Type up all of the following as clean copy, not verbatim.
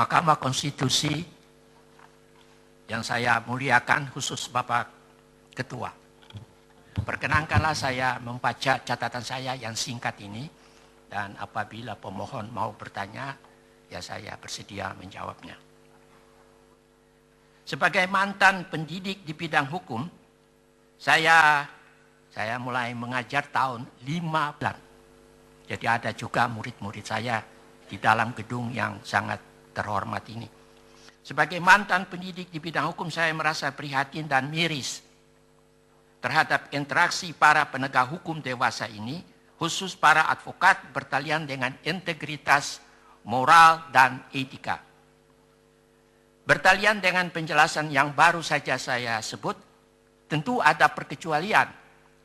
Mahkamah Konstitusi yang saya muliakan, khusus Bapak Ketua. Perkenankanlah saya membaca catatan saya yang singkat ini, dan apabila pemohon mau bertanya, ya saya bersedia menjawabnya. Sebagai mantan pendidik di bidang hukum, saya mulai mengajar tahun 15. Jadi ada juga murid-murid saya di dalam gedung yang sangat terhormat ini. Sebagai mantan pendidik di bidang hukum, saya merasa prihatin dan miris terhadap interaksi para penegak hukum dewasa ini, khusus para advokat bertalian dengan integritas, moral, dan etika. Bertalian dengan penjelasan yang baru saja saya sebut, tentu ada perkecualian,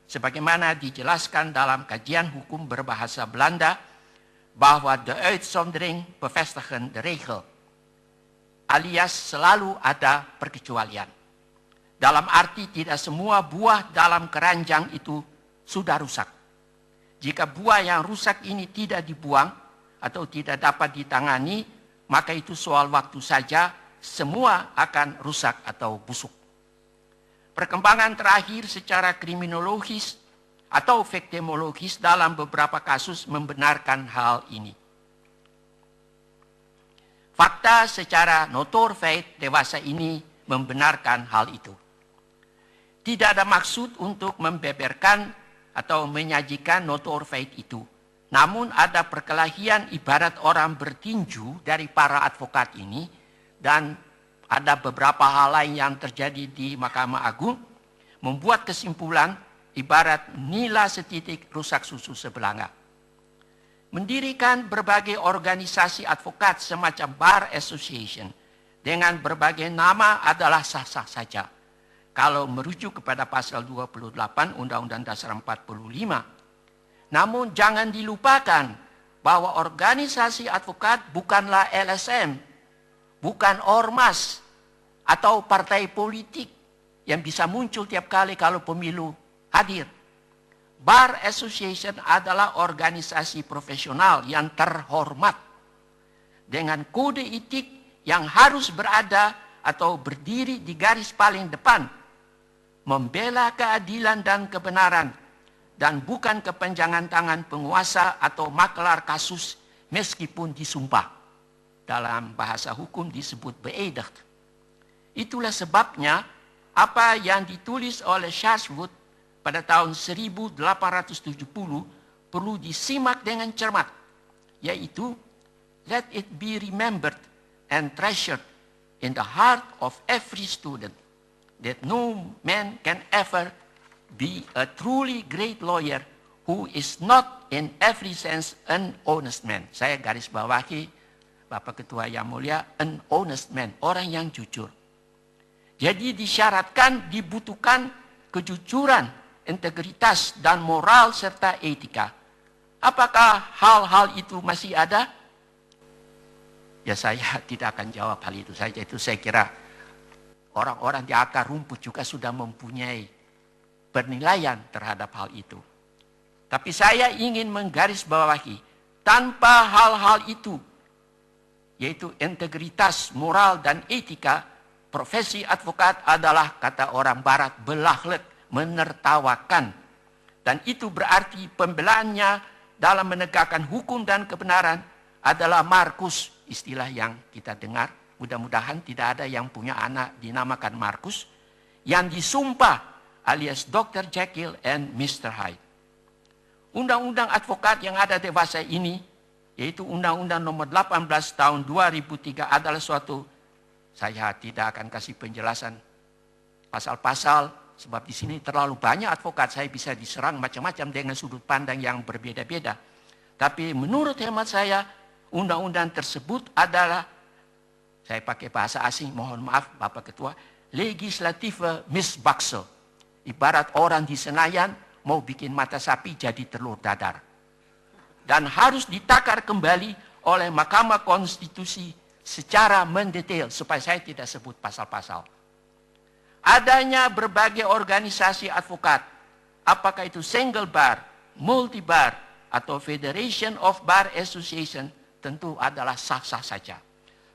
sebagaimana dijelaskan dalam kajian hukum berbahasa Belanda, bahwa de uitzondering bevestigen de regel, alias selalu ada perkecualian. Dalam arti tidak semua buah dalam keranjang itu sudah rusak. Jika buah yang rusak ini tidak dibuang atau tidak dapat ditangani, maka itu soal waktu saja, semua akan rusak atau busuk. Perkembangan terakhir secara kriminologis atau victimologis dalam beberapa kasus membenarkan hal ini. Fakta secara notor feit dewasa ini membenarkan hal itu. Tidak ada maksud untuk membeberkan atau menyajikan notor feit itu. Namun ada perkelahian ibarat orang bertinju dari para advokat ini, dan ada beberapa hal lain yang terjadi di Mahkamah Agung membuat kesimpulan ibarat nila setitik rusak susu sebelanga. Mendirikan berbagai organisasi advokat semacam Bar Association dengan berbagai nama adalah sah-sah saja kalau merujuk kepada pasal 28 Undang-Undang Dasar 45. Namun jangan dilupakan bahwa organisasi advokat bukanlah LSM, bukan ormas atau partai politik yang bisa muncul tiap kali kalau pemilu hadir. Bar Association adalah organisasi profesional yang terhormat dengan kode etik yang harus berada atau berdiri di garis paling depan, membela keadilan dan kebenaran, dan bukan kepanjangan tangan penguasa atau maklar kasus meskipun disumpah. Dalam bahasa hukum disebut beëdigd. Itulah sebabnya apa yang ditulis oleh Charles Wood pada tahun 1870 perlu disimak dengan cermat, yaitu let it be remembered and treasured in the heart of every student that no man can ever be a truly great lawyer who is not in every sense an honest man. Saya garis bawahi, Bapak Ketua yang mulia, an honest man, orang yang jujur. Jadi disyaratkan, dibutuhkan kejujuran, integritas, dan moral serta etika. Apakah hal-hal itu masih ada? Ya saya tidak akan jawab hal itu saja. Itu saya kira orang-orang di akar rumput juga sudah mempunyai penilaian terhadap hal itu. Tapi saya ingin menggarisbawahi, tanpa hal-hal itu, yaitu integritas, moral, dan etika, profesi advokat adalah, kata orang barat, belahlet, menertawakan. Dan itu berarti pembelaannya dalam menegakkan hukum dan kebenaran adalah Markus, istilah yang kita dengar. Mudah-mudahan tidak ada yang punya anak dinamakan Markus, yang disumpah alias Dr. Jekyll and Mr. Hyde. Undang-undang advokat yang ada dewasa ini, yaitu Undang-Undang nomor 18 tahun 2003 adalah suatu, saya tidak akan kasih penjelasan pasal-pasal, sebab di sini terlalu banyak advokat, saya bisa diserang macam-macam dengan sudut pandang yang berbeda-beda. Tapi menurut hemat saya, undang-undang tersebut adalah, saya pakai bahasa asing, mohon maaf Bapak Ketua, legislative misbaksel. Ibarat orang di Senayan mau bikin mata sapi jadi telur dadar. Dan harus ditakar kembali oleh Mahkamah Konstitusi secara mendetail, supaya saya tidak sebut pasal-pasal. Adanya berbagai organisasi advokat, apakah itu single bar, multi bar, atau Federation of Bar Association, tentu adalah sah-sah saja.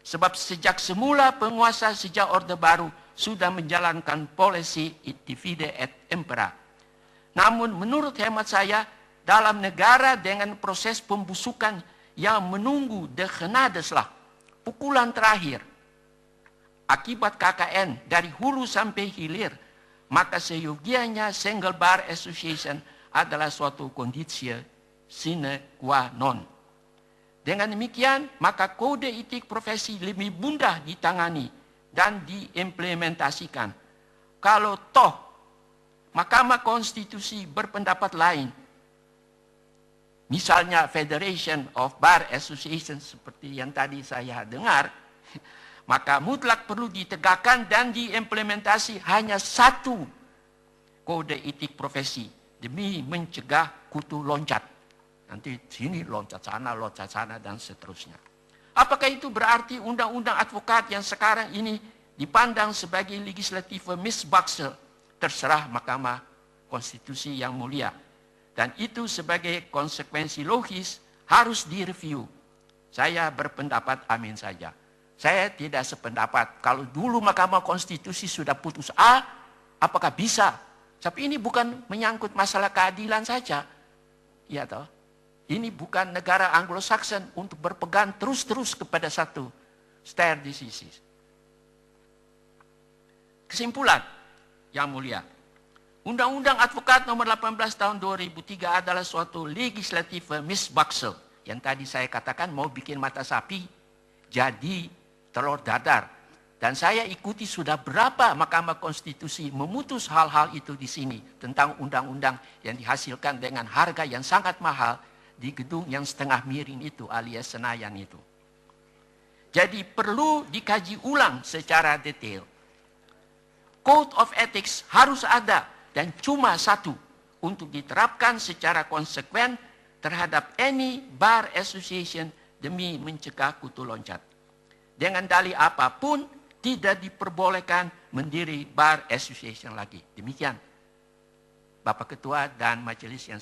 Sebab sejak semula penguasa sejak Orde Baru sudah menjalankan polisi divide et impera. Namun menurut hemat saya, dalam negara dengan proses pembusukan yang menunggu de genadeslah pukulan terakhir akibat KKN dari hulu sampai hilir, maka seyogianya Single Bar Association adalah suatu kondisi sine qua non. Dengan demikian, maka kode etik profesi lebih mudah ditangani dan diimplementasikan. Kalau toh Mahkamah Konstitusi berpendapat lain, misalnya Federation of Bar Association seperti yang tadi saya dengar, maka mutlak perlu ditegakkan dan diimplementasi hanya satu kode etik profesi demi mencegah kutu loncat. Nanti sini loncat sana dan seterusnya. Apakah itu berarti undang-undang advokat yang sekarang ini dipandang sebagai legislative misbakse? Terserah Mahkamah Konstitusi yang mulia. Dan itu sebagai konsekuensi logis harus direview. Saya berpendapat amin saja. Saya tidak sependapat. Kalau dulu Mahkamah Konstitusi sudah putus A, apakah bisa? Tapi ini bukan menyangkut masalah keadilan saja. Ya toh? Ini bukan negara Anglo-Saxon untuk berpegang terus-terus kepada satu stare decisis. Kesimpulan yang mulia, Undang-Undang Advokat nomor 18 tahun 2003 adalah suatu legislative misbakse. Yang tadi saya katakan mau bikin mata sapi jadi telur dadar. Dan saya ikuti sudah berapa Mahkamah Konstitusi memutus hal-hal itu di sini. Tentang undang-undang yang dihasilkan dengan harga yang sangat mahal di gedung yang setengah miring itu alias Senayan itu. Jadi perlu dikaji ulang secara detail. Code of Ethics harus ada dan cuma satu untuk diterapkan secara konsekuen terhadap any bar association demi mencegah kutu loncat. Dengan dalih apapun tidak diperbolehkan mendiri bar association lagi. Demikian Bapak Ketua dan majelis yang